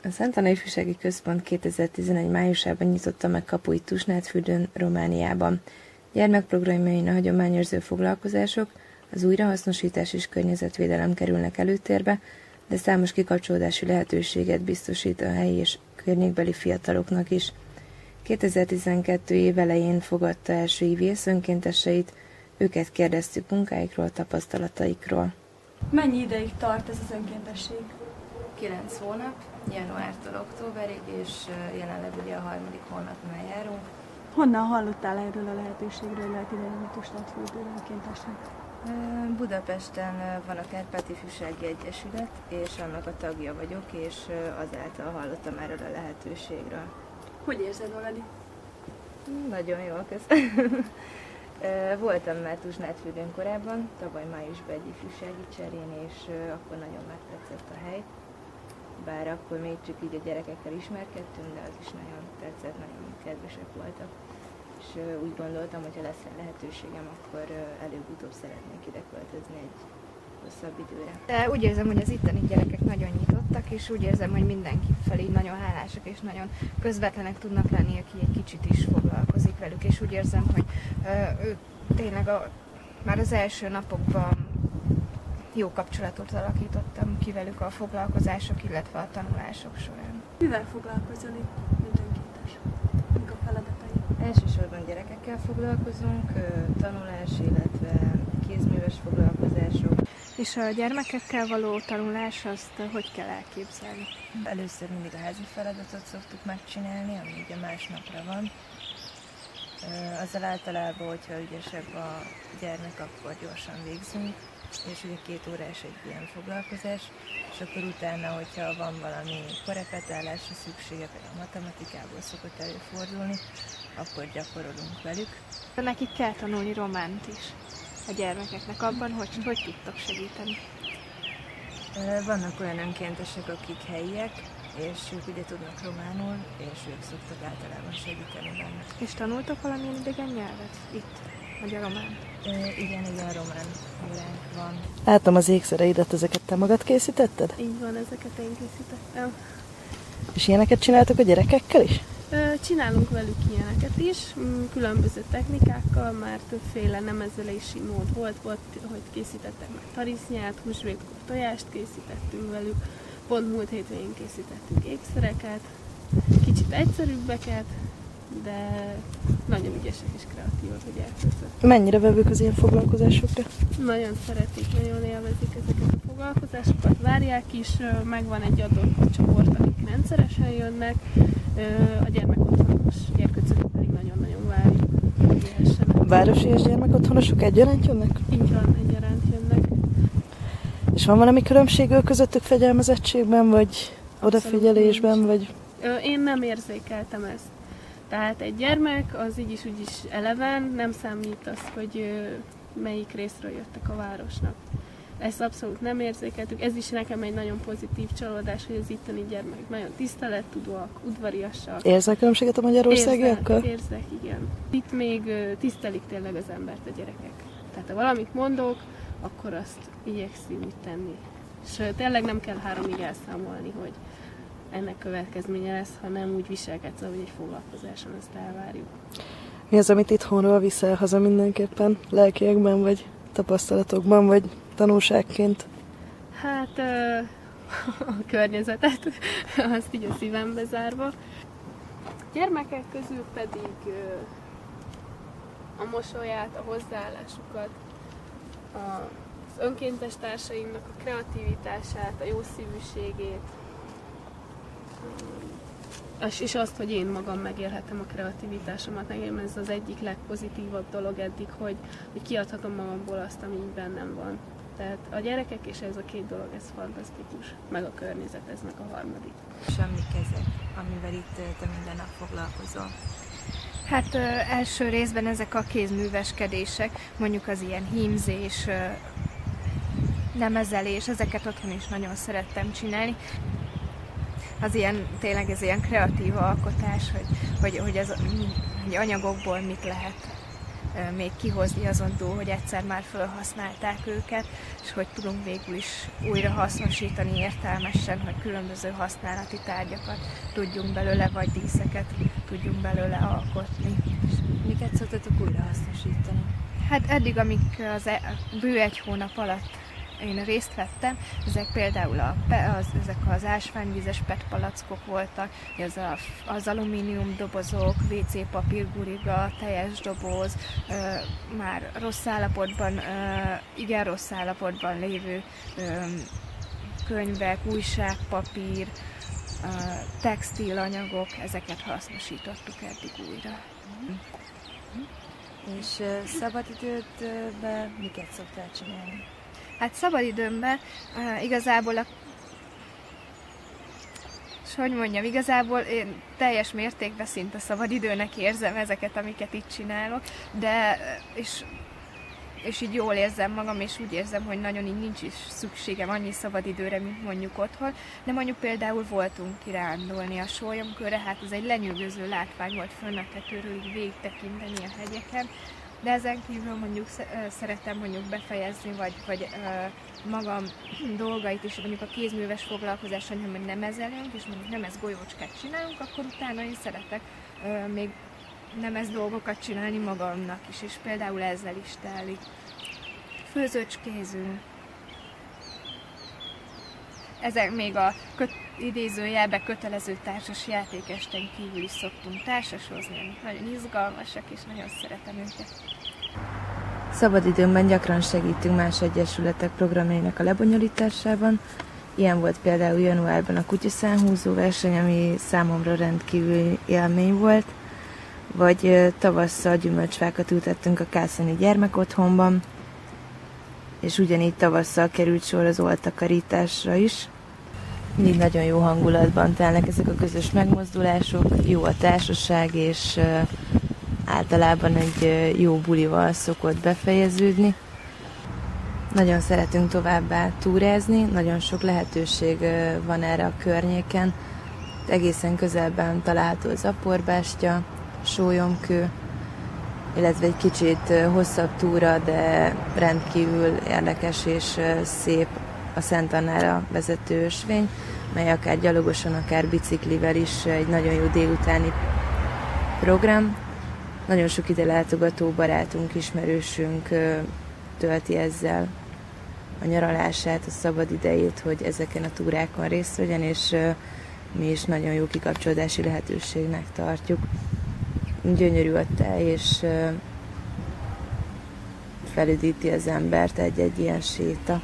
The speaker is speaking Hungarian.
A Szent Anna Ifjúsági Központ 2011 májusában nyitotta meg kapuit Tusnádfürdőn, Romániában. Gyermekprogramjain a hagyományőrző foglalkozások, az újrahasznosítás és környezetvédelem kerülnek előtérbe, de számos kikapcsolódási lehetőséget biztosít a helyi és környékbeli fiataloknak is. 2012 év elején fogadta első IVS önkénteseit, őket kérdeztük munkáikról, tapasztalataikról. Mennyi ideig tart ez az önkéntesség? 9 hónap, januártól októberig, és jelenleg ugye a 3. hónapnál járunk. Honnan hallottál erről a lehetőségről, hogy lehet idejönni Tusnádfürdőre önkéntesnek? Budapesten van a Kárpát Ifjúsági Egyesület, és annak a tagja vagyok, és azáltal hallottam erről a lehetőségről. Hogy érzed magad itt? Nagyon jól, köszönöm. Voltam már Tusnádfürdőn korábban, tavaly májusban egy ifjúsági cserén, és akkor nagyon megtetszett a hely. Bár akkor még csak így a gyerekekkel ismerkedtünk, de az is nagyon tetszett, nagyon kedvesek voltak. És úgy gondoltam, hogy ha lesz lehetőségem, akkor előbb-utóbb szeretnék ide költözni egy hosszabb időre. De úgy érzem, hogy az itteni gyerekek nagyon nyitottak, és úgy érzem, hogy mindenki felé nagyon hálásak, és nagyon közvetlenek tudnak lenni, aki egy kicsit is foglalkozik velük, és úgy érzem, hogy ők tényleg már az első napokban jó kapcsolatot alakítottam ki velük a foglalkozások, illetve a tanulások során. Mivel foglalkozol itt, mint önkéntes? Mik a feladatai? Elsősorban gyerekekkel foglalkozunk, tanulás, illetve kézműves foglalkozások. És a gyermekekkel való tanulás, azt hogy kell elképzelni? Először mindig a házi feladatot szoktuk megcsinálni, ami ugye másnapra van. Azzal általában, hogyha ügyesebb a gyermek, akkor gyorsan végzünk, és ugye 2 órás egy ilyen foglalkozás, és akkor utána, hogyha van valami korepetálásra szüksége, például matematikából szokott előfordulni, akkor gyakorolunk velük. Nekik kell tanulni románt is a gyermekeknek abban, hogy tudtok segíteni. Vannak olyan önkéntesek, akik helyiek, és ők ugye tudnak románul, és ők szoktak általában segíteni benne. És tanultok valamilyen idegen nyelvet itt, magyar román? Igen, román óránk van. Láttam az ékszereidet, ezeket te magad készítetted? Így van, ezeket én készítettem. És ilyeneket csináltok a gyerekekkel is? Csinálunk velük ilyeneket is, különböző technikákkal, már többféle nemezelési mód volt, hogy készítettek meg tarisznyát, húsvétkor tojást készítettünk velük, pont múlt hétvégén készítettünk ékszereket, kicsit egyszerűbbeket, de nagyon ügyesek és kreatívak a gyerkőcök. Mennyire vevők az ilyen foglalkozásokra? Nagyon szeretik, nagyon élvezik ezeket a foglalkozásokat, várják is, megvan egy adott csoport, akik rendszeresen jönnek, a gyermekotthonos gyerkőcöket pedig nagyon-nagyon várjuk, hogy jöhessenek. Városi és gyermekotthonosok egyaránt jönnek? Így van, egyaránt jönnek. És van valami különbség közöttük fegyelmezettségben, vagy odafigyelésben, vagy... Én nem érzékeltem ezt. Tehát egy gyermek az így is úgy is eleven, nem számít az, hogy melyik részről jöttek a városnak. Ezt abszolút nem érzékeltük. Ez is nekem egy nagyon pozitív csalódás, hogy az itteni gyermek nagyon tisztelettudóak, udvariasak. Érzel különbséget a magyarországiakkal? Érzek, igen. Itt még tisztelik tényleg az embert a gyerekek. Tehát ha valamit mondok, akkor azt igyekszünk úgy tenni. És tényleg nem kell 3-ig elszámolni, hogy ennek következménye lesz, hanem úgy viselkedsz, ahogy egy foglalkozáson ezt elvárjuk. Mi az, amit itthonról viszel haza mindenképpen? Lelkiekben, vagy tapasztalatokban, vagy tanulságként? Hát a környezetet, azt így a szívembe zárva. A gyermekek közül pedig a mosolyát, a hozzáállásukat, az önkéntes társainknak a kreativitását, a jószívűségét, és azt, hogy én magam megélhetem a kreativitásomat. Nekem ez az egyik legpozitívabb dolog eddig, hogy kiadhatom magamból azt, ami így bennem van. Tehát a gyerekek és ez a 2 dolog, ez fantasztikus. Meg a környezet, ez meg a harmadik. Semmi kezek, amivel itt te minden nap foglalkozol? Hát első részben ezek a kézműveskedések, mondjuk az ilyen hímzés, nemezelés, ezeket otthon is nagyon szerettem csinálni. Az ilyen, tényleg ez ilyen kreatív alkotás, hogy anyagokból mit lehet még kihozni azon, hogy egyszer már felhasználták őket, és hogy tudunk végül is újra hasznosítani értelmesen, hogy különböző használati tárgyakat tudjunk belőle, vagy díszeket tudjunk belőle alkotni. Miket szoktatok újra hasznosítani? Hát eddig, amik bő egy hónap alatt én részt vettem, ezek például ezek az ásványvízes PET palackok voltak, az alumínium dobozok, WC papír guriga, teljes doboz, már rossz állapotban, igen rossz állapotban lévő könyvek, újságpapír, textilanyagok, ezeket hasznosítottuk eddig újra. És szabadidődben miket szoktál csinálni? Hát szabadidőmben igazából igazából én teljes mértékben szinte szabadidőnek érzem ezeket, amiket itt csinálok, de és így jól érzem magam, és úgy érzem, hogy nagyon így nincs is szükségem annyi szabadidőre, mint mondjuk otthon, de mondjuk például voltunk kirándulni a Sólyomkörre, hát ez egy lenyűgöző látvány volt fönn a tetőről, így végig tekinteni a hegyeken, de ezen kívül mondjuk szeretem mondjuk befejezni, vagy magam dolgait is, mondjuk a kézműves foglalkozáson, ha nem ezelünk, és mondjuk nem golyócskát csinálunk, akkor utána én szeretek még nemes dolgokat csinálni magamnak is, és például ezzel is telik. Főzőcskézünk. Ezek még a idézőjelbe kötelező társas játékesten kívül is szoktunk társasozni, amik nagyon izgalmasak, és nagyon szeretem őket. Szabadidőmben gyakran segítünk más egyesületek programjainak a lebonyolításában. Ilyen volt például januárban a kutyaszánhúzó verseny, ami számomra rendkívül élmény volt, vagy tavasszal gyümölcsfákat ültettünk a Kászani gyermekotthonban, és ugyanígy tavasszal került sor az oltakarításra is. Mindig nagyon jó hangulatban telnek ezek a közös megmozdulások, jó a társaság, és általában egy jó bulival szokott befejeződni. Nagyon szeretünk továbbá túrázni, nagyon sok lehetőség van erre a környéken. Egészen közelben található az Aporbástya, Sólyomkő, illetve egy kicsit hosszabb túra, de rendkívül érdekes és szép a Szent Annára vezető ösvény, mely akár gyalogosan, akár biciklivel is egy nagyon jó délutáni program. Nagyon sok ide látogató barátunk, ismerősünk tölti ezzel a nyaralását, a szabad idejét, hogy ezeken a túrákon részt vegyen, és mi is nagyon jó kikapcsolódási lehetőségnek tartjuk. Gyönyörű a tej, és felüdíti az embert egy-egy ilyen séta.